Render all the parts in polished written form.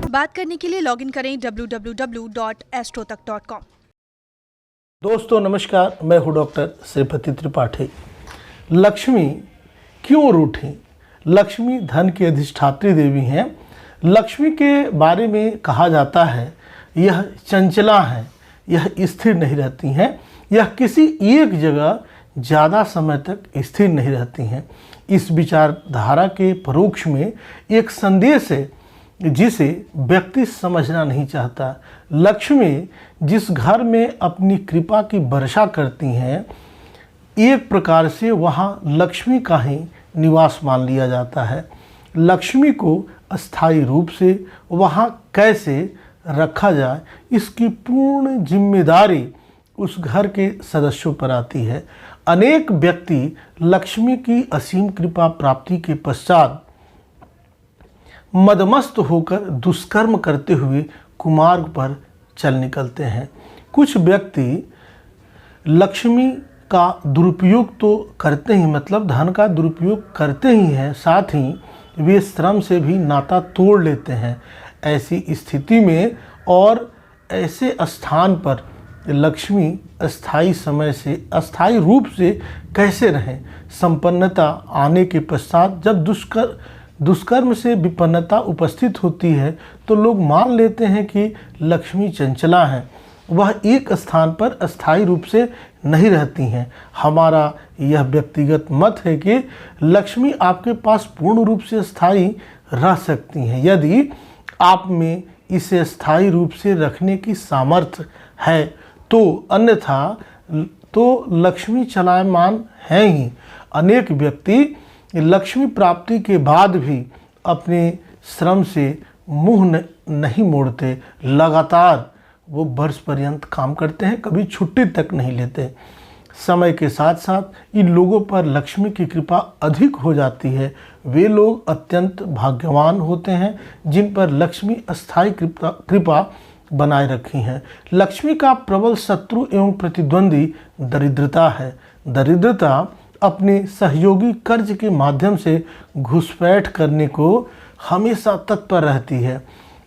बात करने के लिए लॉगिन करें www.astrotak.com। दोस्तों नमस्कार, मैं हूं डॉक्टर श्रीपति त्रिपाठी। लक्ष्मी क्यों रूठी? लक्ष्मी धन की अधिष्ठात्री देवी हैं। लक्ष्मी के बारे में कहा जाता है यह चंचला है, यह स्थिर नहीं रहती हैं, यह किसी एक जगह ज़्यादा समय तक स्थिर नहीं रहती हैं। इस विचारधारा के परोक्ष में एक संदेश है जिसे व्यक्ति समझना नहीं चाहता। लक्ष्मी जिस घर में अपनी कृपा की वर्षा करती हैं, एक प्रकार से वहाँ लक्ष्मी का ही निवास मान लिया जाता है। लक्ष्मी को अस्थायी रूप से वहाँ कैसे रखा जाए, इसकी पूर्ण जिम्मेदारी उस घर के सदस्यों पर आती है। अनेक व्यक्ति लक्ष्मी की असीम कृपा प्राप्ति के पश्चात मदमस्त होकर दुष्कर्म करते हुए कुमार्ग पर चल निकलते हैं। कुछ व्यक्ति लक्ष्मी का दुरुपयोग तो करते ही, मतलब धन का दुरुपयोग करते ही हैं, साथ ही वे श्रम से भी नाता तोड़ लेते हैं। ऐसी स्थिति में और ऐसे स्थान पर लक्ष्मी अस्थायी रूप से कैसे रहें? संपन्नता आने के पश्चात जब दुष्कर्म से विपन्नता उपस्थित होती है तो लोग मान लेते हैं कि लक्ष्मी चंचला है, वह एक स्थान पर अस्थायी रूप से नहीं रहती हैं। हमारा यह व्यक्तिगत मत है कि लक्ष्मी आपके पास पूर्ण रूप से स्थायी रह सकती हैं यदि आप में इसे स्थायी रूप से रखने की सामर्थ्य है, तो अन्यथा तो लक्ष्मी चलायमान है ही। अनेक व्यक्ति लक्ष्मी प्राप्ति के बाद भी अपने श्रम से मुंह नहीं मोड़ते, लगातार वो वर्ष पर्यंत काम करते हैं, कभी छुट्टी तक नहीं लेते। समय के साथ साथ इन लोगों पर लक्ष्मी की कृपा अधिक हो जाती है। वे लोग अत्यंत भाग्यवान होते हैं जिन पर लक्ष्मी अस्थायी कृपा बनाए रखी हैं। लक्ष्मी का प्रबल शत्रु एवं प्रतिद्वंदी दरिद्रता है। दरिद्रता अपने सहयोगी कर्ज के माध्यम से घुसपैठ करने को हमेशा तत्पर रहती है।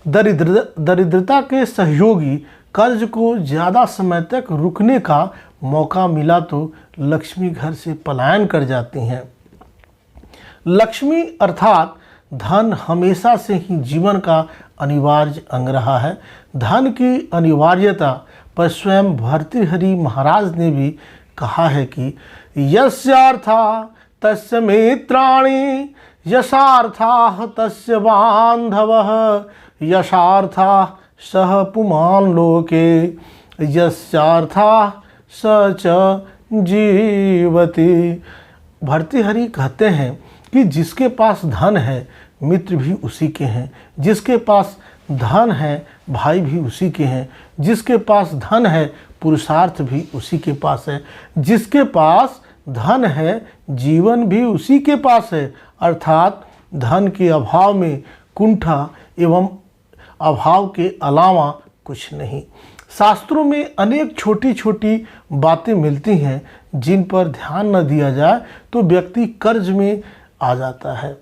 दरिद्रता के सहयोगी कर्ज को ज़्यादा समय तक रुकने का मौका मिला तो लक्ष्मी घर से पलायन कर जाती हैं। लक्ष्मी अर्थात धन हमेशा से ही जीवन का अनिवार्य अंग रहा है। धन की अनिवार्यता पर स्वयं भर्तृहरि महाराज ने भी कहा है कि यस्यार्था तस्य मित्राणि, यशार्था तस्य बांधवः, यशार्था सह पुमान् लोके, यस्यार्था स च जीवति। भर्तृहरि कहते हैं कि जिसके पास धन है मित्र भी उसी के हैं, जिसके पास धन है भाई भी उसी के हैं, जिसके पास धन है पुरुषार्थ भी उसी के पास है, जिसके पास धन है जीवन भी उसी के पास है। अर्थात धन के अभाव में कुंठा एवं अभाव के अलावा कुछ नहीं। शास्त्रों में अनेक छोटी छोटी बातें मिलती हैं जिन पर ध्यान न दिया जाए तो व्यक्ति कर्ज में आ जाता है।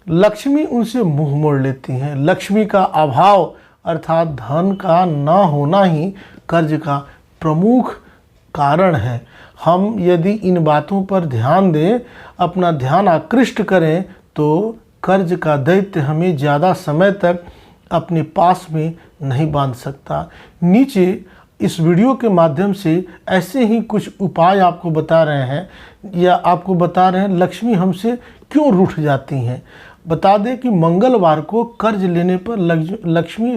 लक्ष्मी उनसे मुंह मोड़ लेती हैं। लक्ष्मी का अभाव अर्थात धन का न होना ही कर्ज का प्रमुख कारण है। हम यदि इन बातों पर ध्यान दें, अपना ध्यान आकृष्ट करें, तो कर्ज का दैत्य हमें ज़्यादा समय तक अपने पास में नहीं बांध सकता। नीचे इस वीडियो के माध्यम से ऐसे ही कुछ उपाय आपको बता रहे हैं, या आपको बता रहे हैं लक्ष्मी हमसे क्यों रूठ जाती हैं। बता दें कि मंगलवार को कर्ज लेने पर लक्ष्मी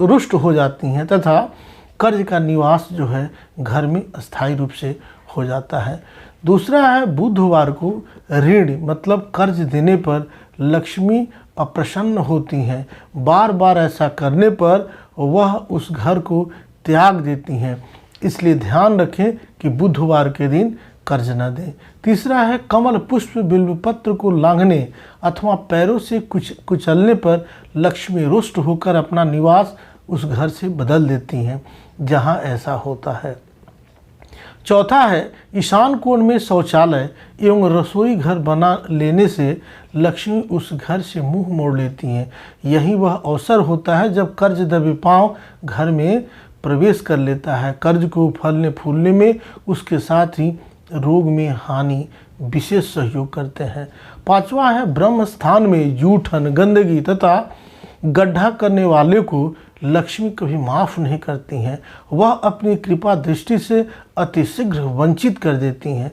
रुष्ट हो जाती हैं तथा कर्ज का निवास जो है घर में अस्थायी रूप से हो जाता है। दूसरा है बुधवार को ऋण मतलब कर्ज देने पर लक्ष्मी अप्रसन्न होती हैं। बार बार ऐसा करने पर वह उस घर को त्याग देती हैं। इसलिए ध्यान रखें कि बुधवार के दिन कर्ज न दें। तीसरा है कमल पुष्प बिल्वपत्र को लांघने अथवा पैरों से कुचलने पर लक्ष्मी रुष्ट होकर अपना निवास उस घर से बदल देती हैं जहां ऐसा होता है। चौथा है ईशान कोण में शौचालय एवं रसोई घर बना लेने से लक्ष्मी उस घर से मुंह मोड़ लेती हैं। यही वह अवसर होता है जब कर्ज दबे पांव घर में प्रवेश कर लेता है। कर्ज को फलने फूलने में उसके साथ ही रोग में हानि विशेष सहयोग करते हैं। पांचवा है ब्रह्म स्थान में जूठन, गंदगी तथा गड्ढा करने वाले को लक्ष्मी कभी माफ नहीं करती हैं। वह अपनी कृपा दृष्टि से अतिशीघ्र वंचित कर देती हैं।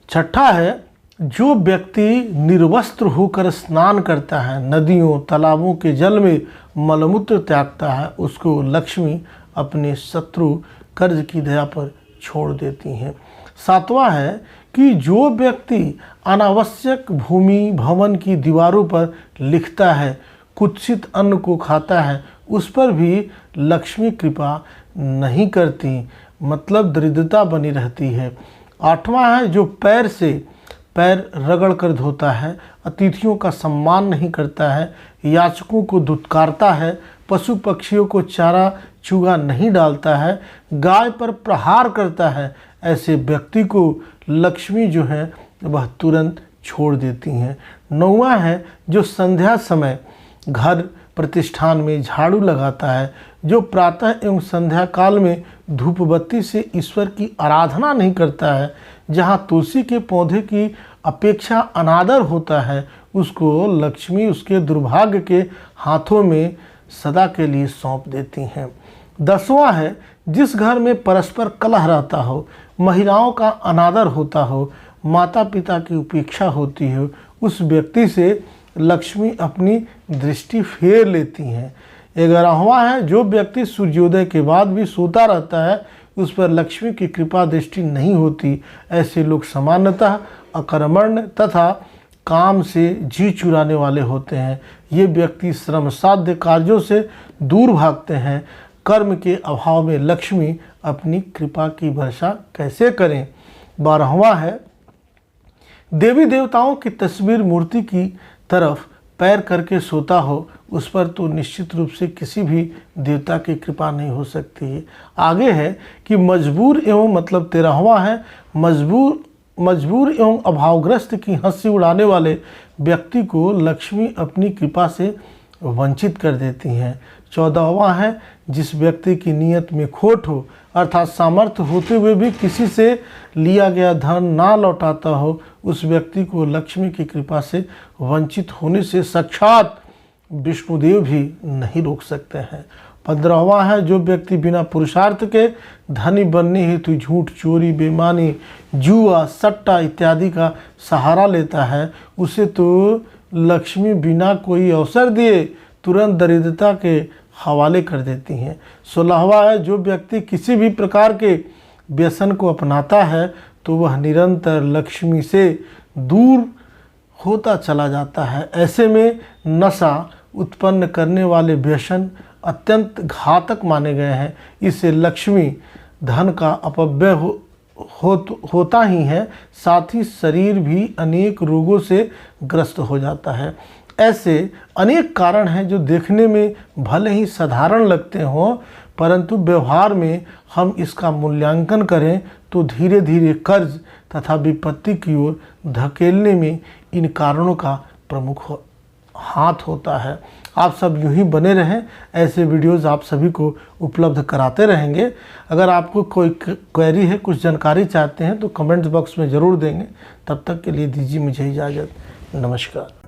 छठा है जो व्यक्ति निर्वस्त्र होकर स्नान करता है, नदियों तालाबों के जल में मलमूत्र त्यागता है, उसको लक्ष्मी अपने शत्रु कर्ज की दया पर छोड़ देती हैं। सातवां है कि जो व्यक्ति अनावश्यक भूमि भवन की दीवारों पर लिखता है, कुत्सित अन्न को खाता है, उस पर भी लक्ष्मी कृपा नहीं करती, मतलब दरिद्रता बनी रहती है। आठवां है जो पैर से पैर रगड़ कर धोता है, अतिथियों का सम्मान नहीं करता है, याचकों को धुतकारता है, पशु पक्षियों को चारा चूगा नहीं डालता है, गाय पर प्रहार करता है, ऐसे व्यक्ति को लक्ष्मी जो है वह तुरंत छोड़ देती हैं। नौवां है जो संध्या समय घर प्रतिष्ठान में झाड़ू लगाता है, जो प्रातः एवं संध्या काल में धूप बत्ती से ईश्वर की आराधना नहीं करता है, जहाँ तुलसी के पौधे की अपेक्षा अनादर होता है, उसको लक्ष्मी उसके दुर्भाग्य के हाथों में सदा के लिए सौंप देती हैं। 10वां है जिस घर में परस्पर कलह रहता हो, महिलाओं का अनादर होता हो, माता पिता की उपेक्षा होती हो, उस व्यक्ति से लक्ष्मी अपनी दृष्टि फेर लेती हैं। 11वां है जो व्यक्ति सूर्योदय के बाद भी सोता रहता है, उस पर लक्ष्मी की कृपा दृष्टि नहीं होती। ऐसे लोग सामान्यतः अकर्मण्य तथा काम से जी चुराने वाले होते हैं। ये व्यक्ति श्रम साध्य कार्यों से दूर भागते हैं। कर्म के अभाव में लक्ष्मी अपनी कृपा की वर्षा कैसे करें। 12वां है देवी देवताओं की तस्वीर मूर्ति की तरफ पैर करके सोता हो, उस पर तो निश्चित रूप से किसी भी देवता की कृपा नहीं हो सकती है। आगे है कि मजबूर एवं मतलब 13वां है मजबूर एवं अभावग्रस्त की हंसी उड़ाने वाले व्यक्ति को लक्ष्मी अपनी कृपा से वंचित कर देती हैं। 14वां है जिस व्यक्ति की नीयत में खोट हो, अर्थात सामर्थ्य होते हुए भी किसी से लिया गया धन ना लौटाता हो, उस व्यक्ति को लक्ष्मी की कृपा से वंचित होने से साक्षात विष्णुदेव भी नहीं रोक सकते हैं। 15वां है जो व्यक्ति बिना पुरुषार्थ के धनी बनने हेतु झूठ, चोरी, बेईमानी, जुआ, सट्टा इत्यादि का सहारा लेता है, उसे तो लक्ष्मी बिना कोई अवसर दिए तुरंत दरिद्रता के हवाले कर देती हैं। 16वां है जो व्यक्ति किसी भी प्रकार के व्यसन को अपनाता है तो वह निरंतर लक्ष्मी से दूर होता चला जाता है। ऐसे में नशा उत्पन्न करने वाले व्यसन अत्यंत घातक माने गए हैं। इससे लक्ष्मी धन का अपव्यय होता ही है, साथ ही शरीर भी अनेक रोगों से ग्रस्त हो जाता है। ऐसे अनेक कारण हैं जो देखने में भले ही साधारण लगते हों, परंतु व्यवहार में हम इसका मूल्यांकन करें तो धीरे धीरे कर्ज तथा विपत्ति की ओर धकेलने में इन कारणों का प्रमुख हाथ होता है। आप सब यूं ही बने रहें, ऐसे वीडियोस आप सभी को उपलब्ध कराते रहेंगे। अगर आपको कोई क्वेरी है, कुछ जानकारी चाहते हैं तो कमेंट्स बॉक्स में ज़रूर देंगे। तब तक के लिए दीजिए मुझे इजाज़त। नमस्कार।